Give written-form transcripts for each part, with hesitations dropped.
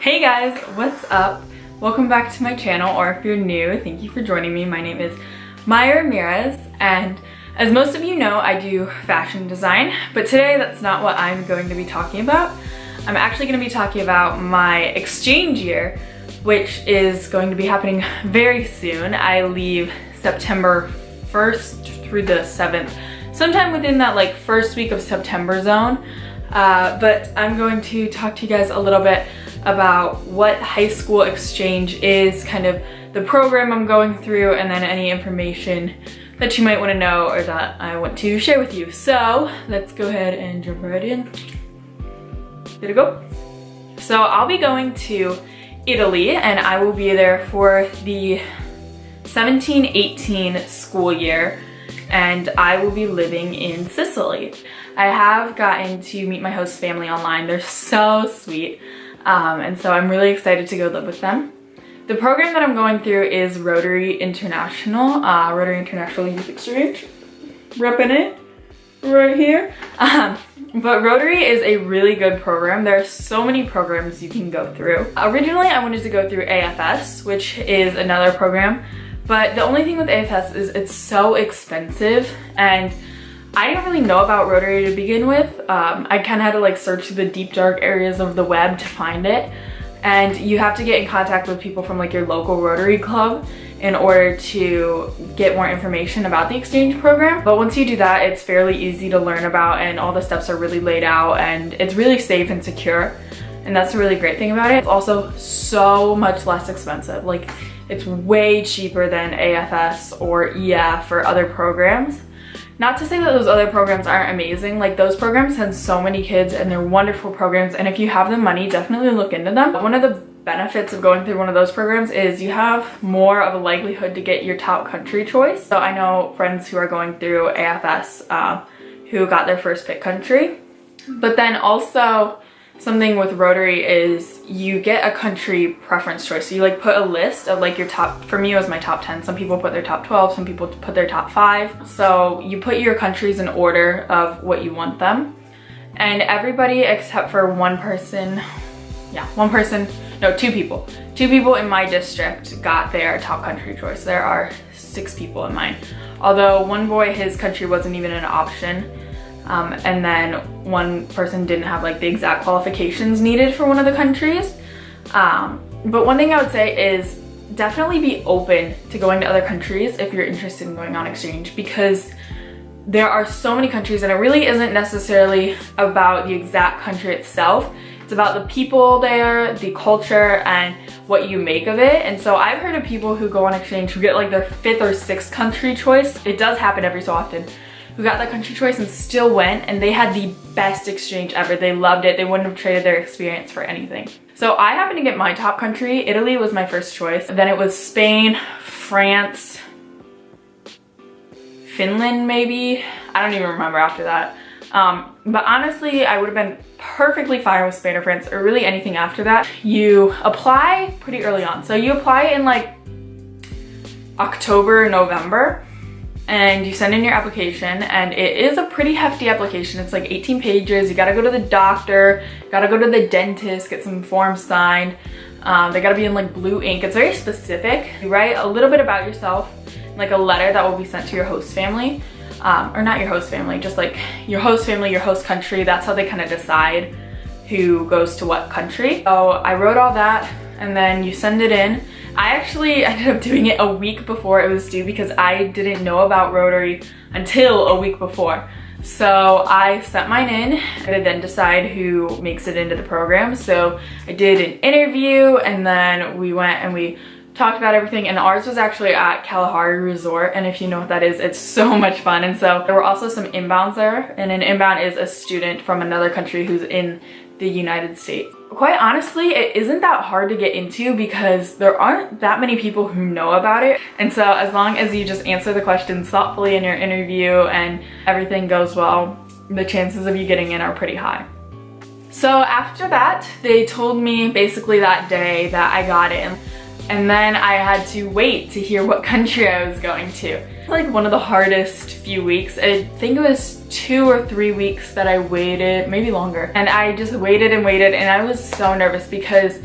Hey guys, what's up? Welcome back to my channel, or if you're new, thank you for joining me. My name is Maya Ramirez, and as most of you know, I do fashion design, but today that's not what I'm going to be talking about. I'm actually going to be talking about my exchange year, which is going to be happening very soon. I leave September 1st through the 7th, sometime within that first week of September zone. But I'm going to talk to you guys a little bit about what high school exchange is, kind of the program I'm going through, and then any information that you might want to know or that I want to share with you. So let's go ahead and jump right in. Good to go? So I'll be going to Italy, and I will be there for the 17-18 school year, and I will be living in Sicily. I have gotten to meet my host family online. They're so sweet. And so I'm really excited to go live with them. The program that I'm going through is Rotary International, Rotary International Youth Exchange. Repping it right here. But Rotary is a really good program. There are so many programs you can go through. Originally, I wanted to go through AFS, which is another program. But the only thing with AFS is it's so expensive, and I didn't really know about Rotary to begin with. I kind of had to search through the deep dark areas of the web to find it. And you have to get in contact with people from your local Rotary club in order to get more information about the exchange program. But once you do that, it's fairly easy to learn about, and all the steps are really laid out, and it's really safe and secure. And that's a really great thing about it. It's also so much less expensive. It's way cheaper than AFS or EF or other programs. Not to say that those other programs aren't amazing. Those programs send so many kids, and they're wonderful programs, and if you have the money, definitely look into them. One of the benefits of going through one of those programs is you have more of a likelihood to get your top country choice. So I know friends who are going through AFS who got their first pick country. But then also something with Rotary is you get a country preference choice. So you put a list of your top, for me it was my top 10. Some people put their top 12, some people put their top 5. So you put your countries in order of what you want them. And everybody except for two people. Two people in my district got their top country choice. There are 6 people in mine. Although one boy, his country wasn't even an option. And then one person didn't have the exact qualifications needed for one of the countries. But one thing I would say is definitely be open to going to other countries if you're interested in going on exchange, because there are so many countries, and it really isn't necessarily about the exact country itself. It's about the people there, the culture, and what you make of it. And so I've heard of people who go on exchange who get their 5th or 6th country choice. It does happen every so often. Who got that country choice and still went, and they had the best exchange ever. They loved it. They wouldn't have traded their experience for anything. So I happened to get my top country. Italy was my first choice. Then it was Spain, France, Finland maybe. I don't even remember after that. But honestly, I would have been perfectly fine with Spain or France, or really anything after that. You apply pretty early on. So you apply in October, November. And you send in your application, and it is a pretty hefty application. It's 18 pages. You gotta go to the doctor, gotta go to the dentist, get some forms signed. They gotta be in blue ink. It's very specific. You write a little bit about yourself, a letter that will be sent to your host family. Or not your host family, just your host family, your host country. That's how they kind of decide who goes to what country. So I wrote all that, and then you send it in. I actually ended up doing it a week before it was due because I didn't know about Rotary until a week before. So I sent mine in, and I then decide who makes it into the program. So I did an interview, and then we went and we talked about everything, and ours was actually at Kalahari Resort, and if you know what that is, it's so much fun. And so there were also some inbounds there, and an inbound is a student from another country who's in the United States. Quite honestly, it isn't that hard to get into because there aren't that many people who know about it. And so as long as you just answer the questions thoughtfully in your interview and everything goes well, the chances of you getting in are pretty high. So after that, they told me basically that day that I got in. And then I had to wait to hear what country I was going to. One of the hardest few weeks. I think it was 2 or 3 weeks that I waited, maybe longer. And I just waited and waited, and I was so nervous because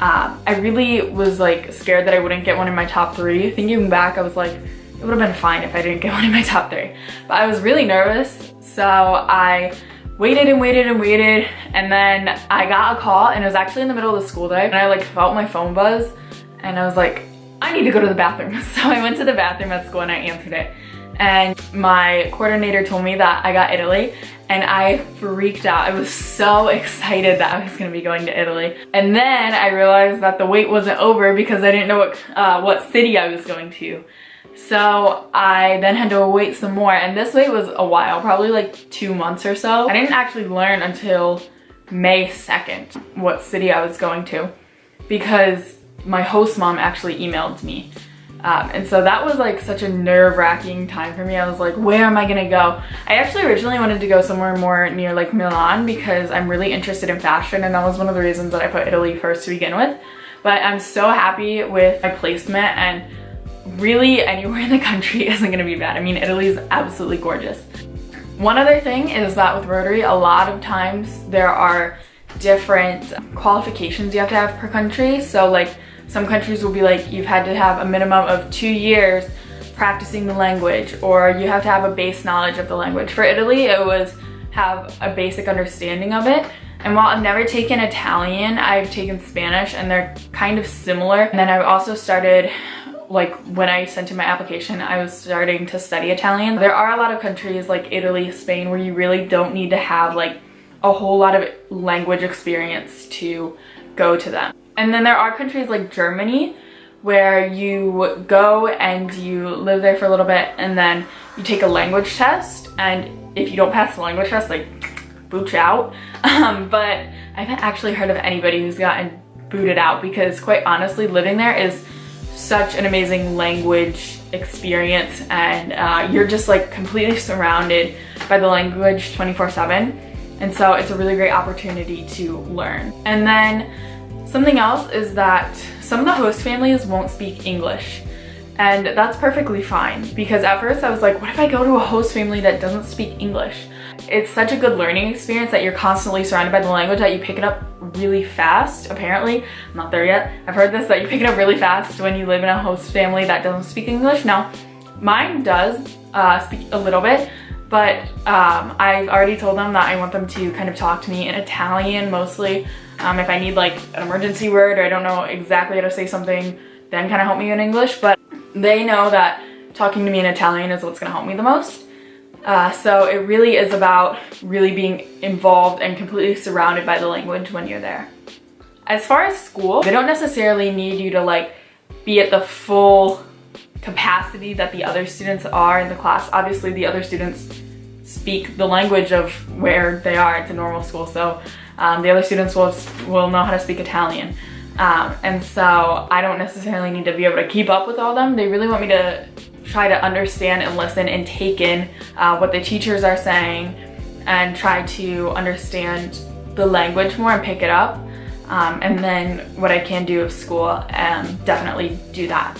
I really was like scared that I wouldn't get one in my top 3. Thinking back, I was like, it would have been fine if I didn't get one in my top 3. But I was really nervous, so I waited and waited and waited, and then I got a call, and it was actually in the middle of the school day, and I like felt my phone buzz, and I was like, I need to go to the bathroom. So I went to the bathroom at school and I answered it. And my coordinator told me that I got Italy, and I freaked out. I was so excited that I was gonna be going to Italy. And then I realized that the wait wasn't over because I didn't know what city I was going to. So I then had to wait some more, and this wait was a while, probably like 2 months or so. I didn't actually learn until May 2nd what city I was going to, because my host mom actually emailed me. And so that was like such a nerve-wracking time for me. I was like, where am I gonna go? I actually originally wanted to go somewhere more near like Milan because I'm really interested in fashion, and that was one of the reasons that I put Italy first to begin with. But I'm so happy with my placement, and really anywhere in the country isn't gonna be bad. I mean, Italy is absolutely gorgeous. One other thing is that with Rotary, a lot of times there are different qualifications you have to have per country. So like some countries will be like, you've had to have a minimum of 2 years practicing the language, or you have to have a base knowledge of the language. For Italy, it was have a basic understanding of it. And while I've never taken Italian, I've taken Spanish, and they're kind of similar. And then I've also started, like when I sent in my application, I was starting to study Italian. There are a lot of countries like Italy, Spain, where you really don't need to have like a whole lot of language experience to go to them. And then there are countries like Germany where you go and you live there for a little bit, and then you take a language test, and if you don't pass the language test, like boot you out. But I haven't actually heard of anybody who's gotten booted out, because quite honestly, living there is such an amazing language experience, and you're just like completely surrounded by the language 24/7. And so it's a really great opportunity to learn. And then something else is that some of the host families won't speak English, and that's perfectly fine, because at first I was like, what if I go to a host family that doesn't speak English? It's such a good learning experience that you're constantly surrounded by the language that you pick it up really fast. Apparently, I'm not there yet. I've heard this, that you pick it up really fast when you live in a host family that doesn't speak English. Now, mine does speak a little bit, but I've already told them that I want them to kind of talk to me in Italian mostly. If I need like an emergency word, or I don't know exactly how to say something, then kind of help me in English. But they know that talking to me in Italian is what's gonna help me the most. So it really is about really being involved and completely surrounded by the language when you're there. As far as school, they don't necessarily need you to like be at the full capacity that the other students are in the class. Obviously, the other students speak the language of where they are. It's a normal school, so the other students will know how to speak Italian. And so I don't necessarily need to be able to keep up with all them. They really want me to try to understand and listen and take in what the teachers are saying, and try to understand the language more and pick it up. And then what I can do of school, definitely do that.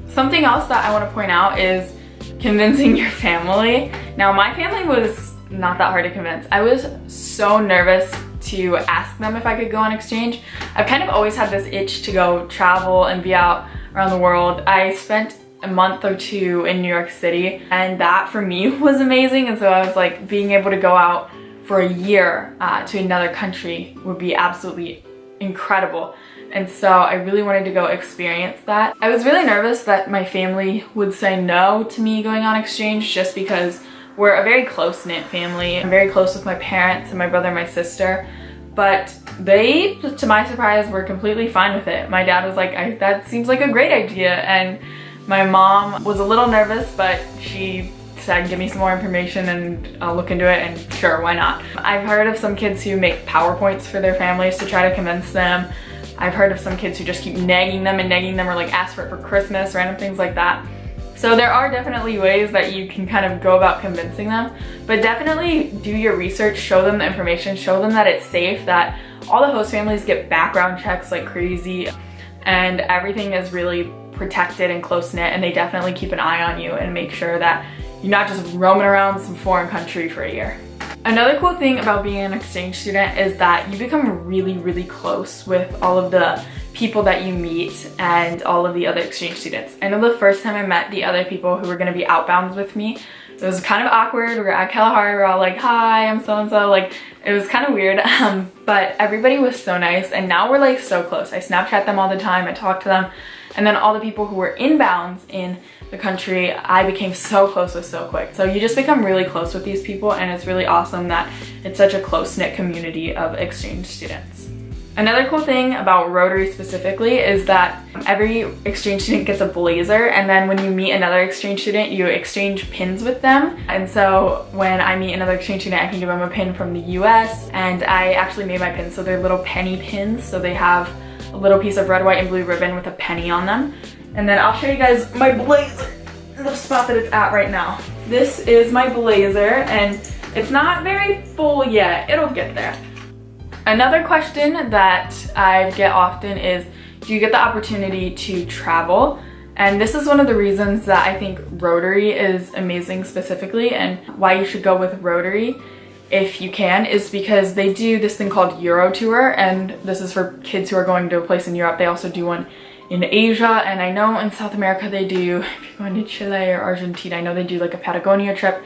Something else that I want to point out is convincing your family. Now, my family was not that hard to convince. I was so nervous to ask them if I could go on exchange. I've kind of always had this itch to go travel and be out around the world. I spent a month or 2 in New York City, and that for me was amazing. And so I was like, being able to go out for a year to another country would be absolutely incredible. And so I really wanted to go experience that. I was really nervous that my family would say no to me going on exchange, just because we're a very close-knit family. I'm very close with my parents and my brother and my sister, but they, to my surprise, were completely fine with it. My dad was like, that seems like a great idea. And my mom was a little nervous, but she said, give me some more information and I'll look into it, and sure, why not? I've heard of some kids who make PowerPoints for their families to try to convince them. I've heard of some kids who just keep nagging them, or like ask for it for Christmas, random things like that. So there are definitely ways that you can kind of go about convincing them, but definitely do your research, show them the information, show them that it's safe, that all the host families get background checks like crazy, and everything is really protected and close-knit, and they definitely keep an eye on you and make sure that you're not just roaming around some foreign country for a year. Another cool thing about being an exchange student is that you become really, really close with all of the people that you meet and all of the other exchange students. I know the first time I met the other people who were gonna be outbound with me, it was kind of awkward. We were at Kalahari, we're all like, hi, I'm so-and-so. Like, it was kind of weird, but everybody was so nice, and now we're like so close. I Snapchat them all the time, I talk to them, and then all the people who were inbounds in the country, I became so close with so quick. So you just become really close with these people, and it's really awesome that it's such a close-knit community of exchange students. Another cool thing about Rotary specifically is that every exchange student gets a blazer, and then when you meet another exchange student, you exchange pins with them. And so when I meet another exchange student, I can give them a pin from the US, and I actually made my pins, so they're little penny pins, so they have a little piece of red, white, and blue ribbon with a penny on them. And then I'll show you guys my blazer, the spot that it's at right now. This is my blazer, and it's not very full yet, it'll get there. Another question that I get often is, do you get the opportunity to travel? And this is one of the reasons that I think Rotary is amazing specifically, and why you should go with Rotary if you can, is because they do this thing called Euro Tour, and this is for kids who are going to a place in Europe. They also do one in Asia, and I know in South America they do, if you're going to Chile or Argentina, I know they do like a Patagonia trip.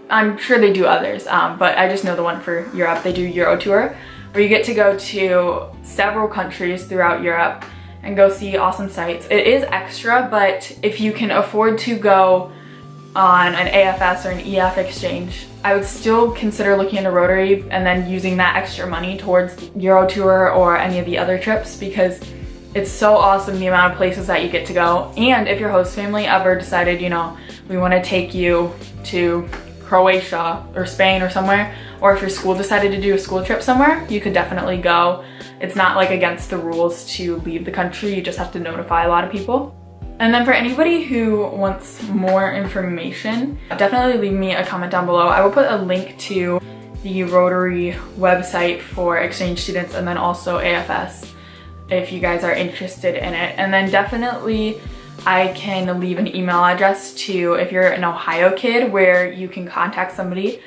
I'm sure they do others, but I just know the one for Europe. They do Euro Tour, where you get to go to several countries throughout Europe and go see awesome sites. It is extra, but if you can afford to go on an AFS or an EF exchange, I would still consider looking into Rotary and then using that extra money towards Euro Tour or any of the other trips, because it's so awesome the amount of places that you get to go. And if your host family ever decided, you know, we want to take you to Croatia or Spain or somewhere, or if your school decided to do a school trip somewhere, you could definitely go. It's not like against the rules to leave the country, you just have to notify a lot of people. And then for anybody who wants more information, definitely leave me a comment down below. I will put a link to the Rotary website for exchange students, and then also AFS if you guys are interested in it. And then definitely I can leave an email address to, if you're an Ohio kid, where you can contact somebody.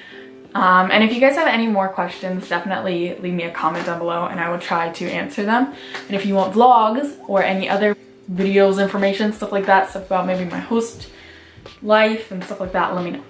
And if you guys have any more questions, definitely leave me a comment down below and I will try to answer them. And if you want vlogs or any other videos, information, stuff like that, stuff about maybe my host life and stuff like that, let me know.